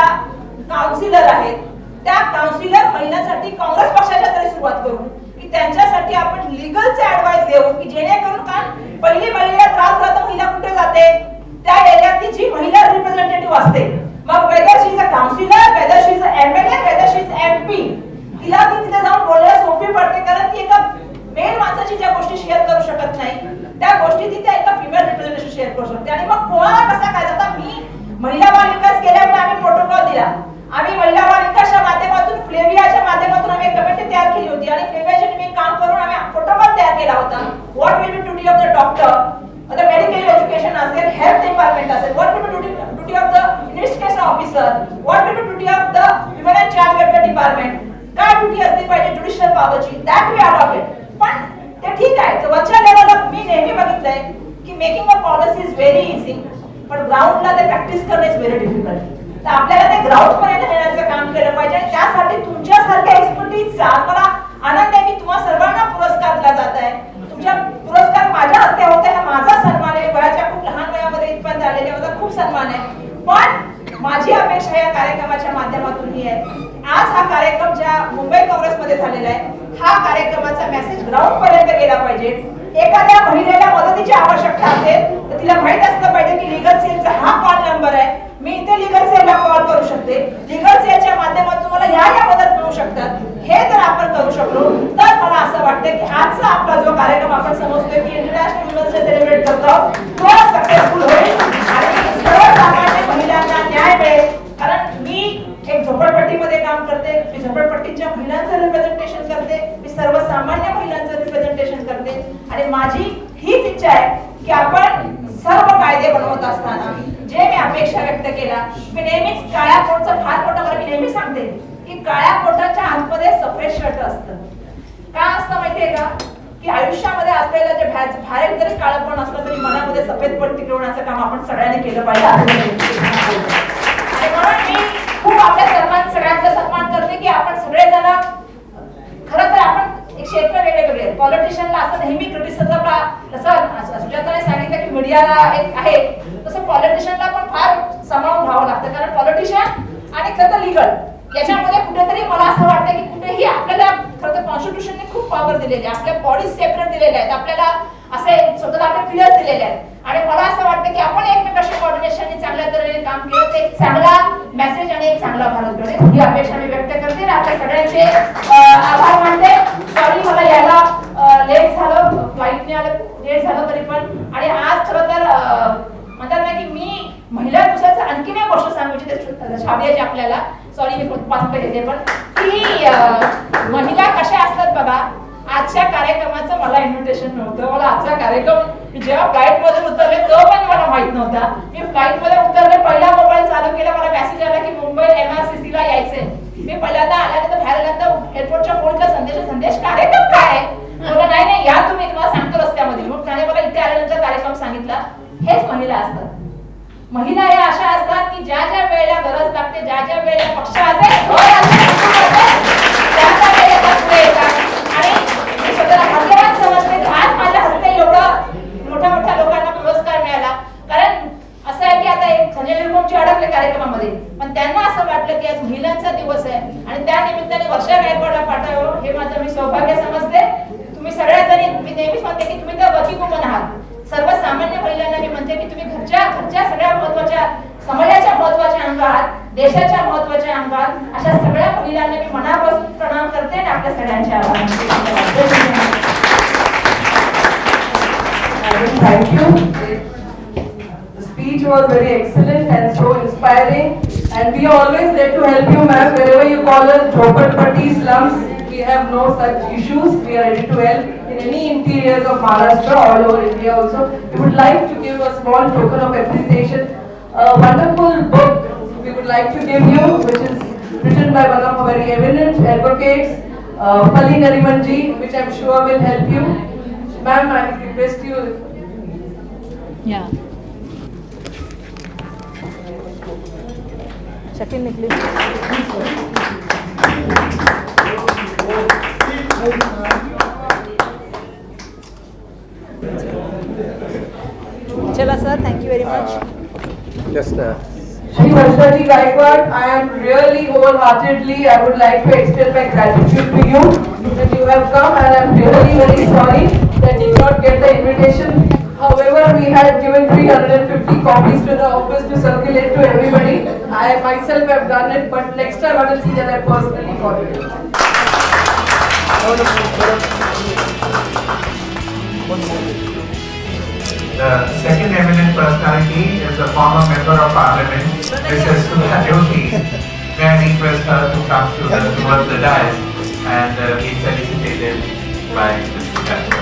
काउन्सिलर आहेत त्या काउन्सिलर महिलांसाठी काँग्रेस पक्षाच्या तरी सुरुवात करू की त्यांच्यासाठी आपण लीगलचे ऍडवाइस देऊ की जेणेकरून का पहिली महिलेला त्रास झाला तर महिला कुठे जाते, त्या एरियातली जी महिला रिप्रेझेंटेटिव्ह असते, मग whether she is a councillor, whether she is a MLA, whether she is MP, तिला ती तिथे जाऊन बोलायला सोपी पडते कारण ती एका मेल माणसाची ज्या गोष्टी शेअर करू शकत नाही त्या गोष्टी ती त्या एका फिमेल रिप्रेझेंटेटिव्ह शेअर करू शकते. आणि मग कोणाला कसा काय जाता, मी महिला बाल विकास केल्यामुळे आम्ही प्रोटोकॉल दिला, आम्ही महिला बाल विकासच्या माध्यमातून फ्लेवियाच्या माध्यमातून आम्ही एक कमिटी तयार केली होती आणि फ्लेवियाच्या निमित्त काम करून आम्ही प्रोटोकॉल तयार केला होता. What will be duty of the doctor, the medical education असेल, हेल्थ डिपार्टमेंट असेल, what will be duty of the investigation officer, what will be duty of the human and child welfare department, काय duty असली पाहिजे judicial पॉवरची, that we adopted. पण ते ठीक आहे, तर वरच्या लेवलला मी नेहमी बघितलंय की making a policy is very easy, पण ग्राउंडला ते प्रॅक्टिस करणं इज व्हेरी डिफिकल्ट. तर आपल्याला ते ग्राउंड पर्यंत नेण्याचं काम केलं पाहिजे. त्यासाठी तुमच्यासारख्या एक्सपर्टीजचा मला आनंद आहे की तुम्हा सर्वांना पुरस्कार दिला जात आहे. तुमच्या पुरस्कार माझ्या हस्ते होते, हा माझा सन्मान आहे. वयाच्या खूप लहान वयामध्ये इथपर्यंत आलेले माझा खूप सन्मान आहे. पण माझी अपेक्षा या कार्यक्रमाच्या माध्यमातून ही आहे, आज हा कार्यक्रम ज्या मुंबई काँग्रेसमध्ये झालेला आहे, हा कार्यक्रमाचा मेसेज ग्राउंड पर्यंत गेला पाहिजे. एखाद्या महिलेला मदतीची आवश्यकता असेल तर तिला माहित असलं पाहिजे की लीगल सेलचा हा कॉल नंबर आहे, मी इथे लीगल सेलला कॉल करू शकते, लीगल सेलच्या माध्यमातून मला या मदत मिळू शकतात. हे जर आपण करू शकलो तर मला असं वाटतं की आजचा आपला जो कार्यक्रम आपण समजतोय की इंटरनॅशनल वुमन्स डे सेलिब्रेट करतो तो सक्सेसफुल होईल आणि सर्वसामान्य महिलांना न्याय मिळेल. कारण मी एक झोपडपट्टीमध्ये काम करते, मी झोपडपट्टीच्या महिलांचं रिप्रेझेंटेशन करते, मी सर्वसामान्य महिलांचं रिप्रेझेंटेशन करते आणि माझी हीच इच्छा आहे की आपण सर्व कायदे बनवत असताना जे मी अपेक्षा व्यक्त केला, मी नेहमीच काळ्या कोटचं फार मोठं मला मी नेहमी सांगते की काळ्या कोटाच्या आतमध्ये सफेद शर्ट असतं. का असतं माहितीये का की आयुष्यामध्ये असलेलं जे बाहेर जरी काळं पण असलं तरी मनामध्ये सफेद पण टिकवण्याचं काम आपण सगळ्यांनी केलं पाहिजे. आणि म्हणून मी खूप आपल्या सगळ्यांचा सन्मान करते की आपण सगळेजण खरं तर आपण एक क्षेत्र वेगळे पॉलिटिशियनला असं नेहमी क्रिटिसिझमला जसं सुजाताने सांगितलं की मीडियाला एक आहे तसं पॉलिटिशियनला पण फार सांभाळून राहावं लागतं. कारण पॉलिटिशियन आणि खरं तर लीगल याच्यामध्ये कुठेतरी मला असं वाटतं की कुठेही आपल्याला खरं तर कॉन्स्टिट्यूशनने खूप पॉवर दिलेली आहे, आपल्या बॉडीज सेपरेट दिलेल्या आहेत, आपल्याला असे स्वतःला आपले पिलर्स दिलेले आहेत. आणि मला असं वाटतं की आपण एकमेकांशी कोऑर्डिनेशनने चांगल्या तरीने काम केलं तर एक चांगला मेसेज आणि एक चांगला भारत घडेल ही अपेक्षा मी व्यक्त करते. आपल्या सगळ्यांचे आभार मानते. सॉरी मला यायला लेट झालं, फ्लाईटने आलं लेट झालं तरी पण. आणि आज खरं तर म्हणतात ना की मी महिला दिवसाचं आणखीन एक गोष्ट सांगू इच्छिते छावयाची आपल्याला, सॉरी मी पाच मिनिटं घेते, पण की महिला कशा असतात बघा. आजच्या कार्यक्रमाचं मला इन्व्हिटेशन नव्हतं, मला आजचा कार्यक्रम जेव्हा फ्लाईट मध्ये उतरले तो पण मला माहित नव्हता. मी फ्लाईट मध्ये उतरले, पहिला मोबाईल चालू केला, मला मेसेज आला की मुंबई MRCC ला यायचंय. मी पहिल्यांदा आल्यानंतर बाहेर आल्यानंतर एअरपोर्टच्या फोनला संदेश कार्यक्रम काय आहे, मला नाही या तुम्ही, तुम्हाला सांगतो रस्त्यामध्ये. मग त्याने मला इथे आल्यानंतर कार्यक्रम सांगितला. हेच महिला असतात. महिला या अशा असतात की ज्या ज्या वेळेला गरज लागते, ज्या ज्या वेळेला पक्ष असेल, त्या वेळेला पुढे येतात. आणि मी स्वतःला भाग्यवान समजते की आज माझ्या हस्ते एवढं मोठ्या लोकांना पुरस्कार मिळाला. कारण असं आहे की आता एक संजय निर्मोमची अडकले कार्यक्रमामध्ये, पण त्यांना असं वाटलं की आज महिलांचा दिवस आहे आणि त्या निमित्ताने वर्षा गायकवाडला पाठवावं हे माझं मी सौभाग्य समजते. तुम्ही सगळ्याजणी, मी नेहमीच म्हणते की तुम्ही तर वर्किंग वुमन आहात. सर्वसामान्य महिलांना मी म्हणते की तुम्ही घरच्या सगळ्या महत्वाच्या समाजाच्या महत्वाच्या अंग आहात, देशाच्या महत्वाच्या अंग आहात. अशा सगळ्या महिलांना मी मनापासून प्रणाम करते आणि आपल्या सगळ्यांचे आभार मानते. Thank you. The speech was very excellent and so inspiring, and we are always there to help you, ma'am. Wherever you call us, Jhoppadpatti, slums, we have no such issues. We are ready to help in any interiors of Maharashtra, all over India also. We would like to give a small token of appreciation. A wonderful book we would like to give you, which is written by one of our very eminent advocates, Fali Narimanji, which I'm sure will help you. Ma'am, I request you. Yeah. Shakeel निकली. चला sir, thank you very much. Just Shri Vaishnavi Gaikwad, I am really wholeheartedly, I would like to extend my gratitude to you that you have come, and I am really very sorry that did not get the invitation. However, we had given 350 copies to the office to circulate to everybody. I myself have done it, but next time I will see that I personally follow it. The second eminent personality is the former member of parliament, Mrs. Sudha Joshi. May I request her to come towards the dais and be felicitated by Mr. Castro.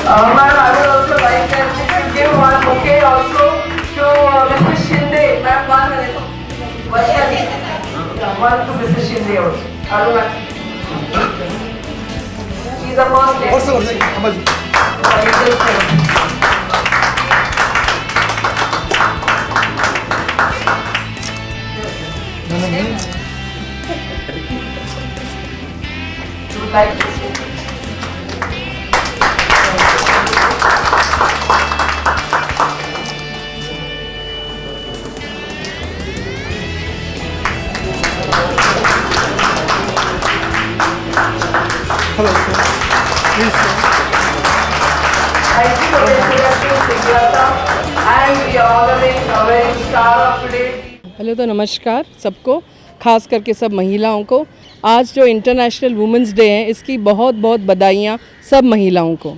Ma'am, I would also like that you could give one bouquet also to Mr. Shinde. Ma'am, 1 minute. One to Mr. Shinde also. Aruna. She's a first lady. Like Hello, sir. Please, sir. thank you for the introduction, Siddhartha, and we are honoring a very star of today. Hello तो नमस्कार सबको, खास करके सब महिलाओं को। आज जो इंटरनेशनल वुमेंस डे है इसकी बहुत बहुत बधाइयाँ सब महिलाओं को।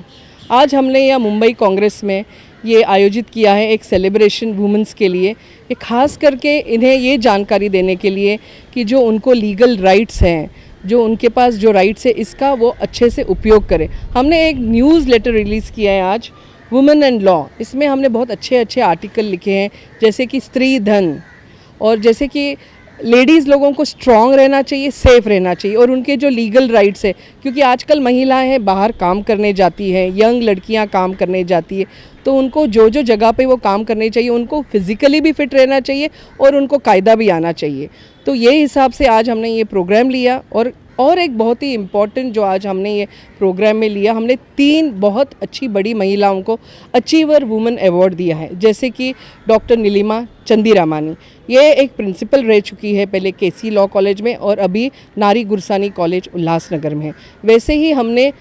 आज हमने यह मुंबई कांग्रेस में ये आयोजित किया है एक सेलिब्रेशन वुमेंस के लिए। ये खास करके इन्हें ये जानकारी देने के लिए कि जो उनको लीगल राइट्स हैं, जो उनके पास जो राइट्स है इसका वो अच्छे से उपयोग करें। हमने एक न्यूज़ लेटर रिलीज़ किया है आज, वुमेन एंड लॉ। इसमें हमने बहुत अच्छे अच्छे आर्टिकल लिखे हैं, जैसे कि स्त्री धन, और जैसे कि लेडीज़ लोगों को स्ट्रॉन्ग रहना चाहिए, सेफ़ रहना चाहिए, और उनके जो लीगल राइट्स है, क्योंकि आजकल महिलाएं हैं बाहर काम करने जाती हैं, यंग लड़कियां काम करने जाती है, तो उनको जो जो जगह पे वो काम करने चाहिए उनको फिज़िकली भी फिट रहना चाहिए और उनको कायदा भी आना चाहिए। तो ये हिसाब से आज हमने ये प्रोग्राम लिया। और एक बहुत ही इम्पॉर्टेंट जो आज हमने ये प्रोग्राम में लिया, हमने 3 बहुत अच्छी बड़ी महिलाओं को अचीवर वुमेन अवार्ड दिया है। जैसे कि डॉक्टर नीलिमा चंदीरामानी, ये एक प्रिंसिपल रह चुकी है पहले केसी लॉ कॉलेज में और अभी नारी गुरसानी कॉलेज उल्लासनगर में है। वैसे ही हमने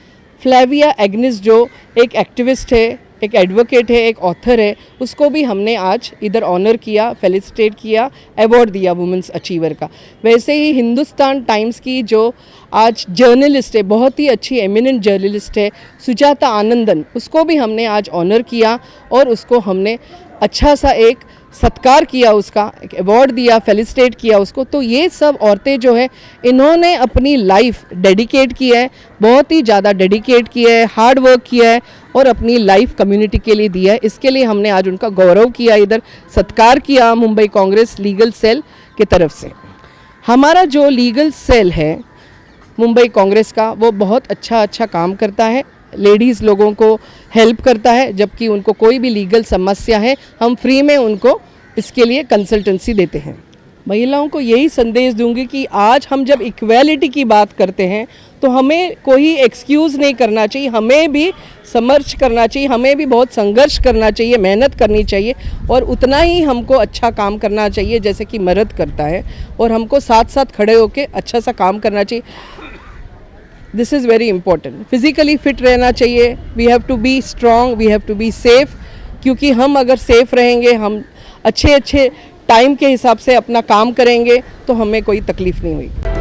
फ्लेविया एग्निस जो एक एक्टिविस्ट है, एक एडवोकेट है, एक ऑथर है, उसको भी हमने आज इधर ऑनर किया, फेलिसिटेट किया, अवार्ड दिया वुमेंस अचीवर का। वैसे ही हिंदुस्तान टाइम्स की जो आज जर्नलिस्ट है, बहुत ही अच्छी एमिनेंट जर्नलिस्ट है सुजाता आनंदन, उसको भी हमने आज ऑनर किया और उसको हमने अच्छा सा एक सत्कार किया, उसका एक अवार्ड दिया, फेलिसिटेट किया उसको। तो ये सब औरतें जो है इन्होंने अपनी लाइफ डेडिकेट की है, बहुत ही ज़्यादा डेडिकेट किया है, हार्ड वर्क किया है और अपनी लाइफ कम्युनिटी के लिए दिया है। इसके लिए हमने आज उनका गौरव किया, इधर सत्कार किया मुंबई कांग्रेस लीगल सेल की तरफ से। हमारा जो लीगल सेल है मुंबई कांग्रेस का, वो बहुत अच्छा काम करता है, लेडीज़ लोगों को हेल्प करता है। जबकि उनको कोई भी लीगल समस्या है, हम फ्री में उनको इसके लिए कंसल्टेंसी देते हैं। महिलाओं को यही संदेश दूंगी कि आज हम जब इक्वालिटी की बात करते हैं तो हमें कोई एक्सक्यूज़ नहीं करना चाहिए, हमें भी समर्च करना चाहिए, हमें भी बहुत संघर्ष करना चाहिए, मेहनत करनी चाहिए और उतना ही हमको अच्छा काम करना चाहिए जैसे कि मर्द करता है, और हमको साथ साथ खड़े होकर अच्छा सा काम करना चाहिए। This is very important. Physically fit रहना चाहिए, we have to be strong, we have to be safe, क्योंकि हम अगर सेफ़ रहेंगे, हम अच्छे टाइम के हिसाब से अपना काम करेंगे तो हमें कोई तकलीफ़ नहीं हुई।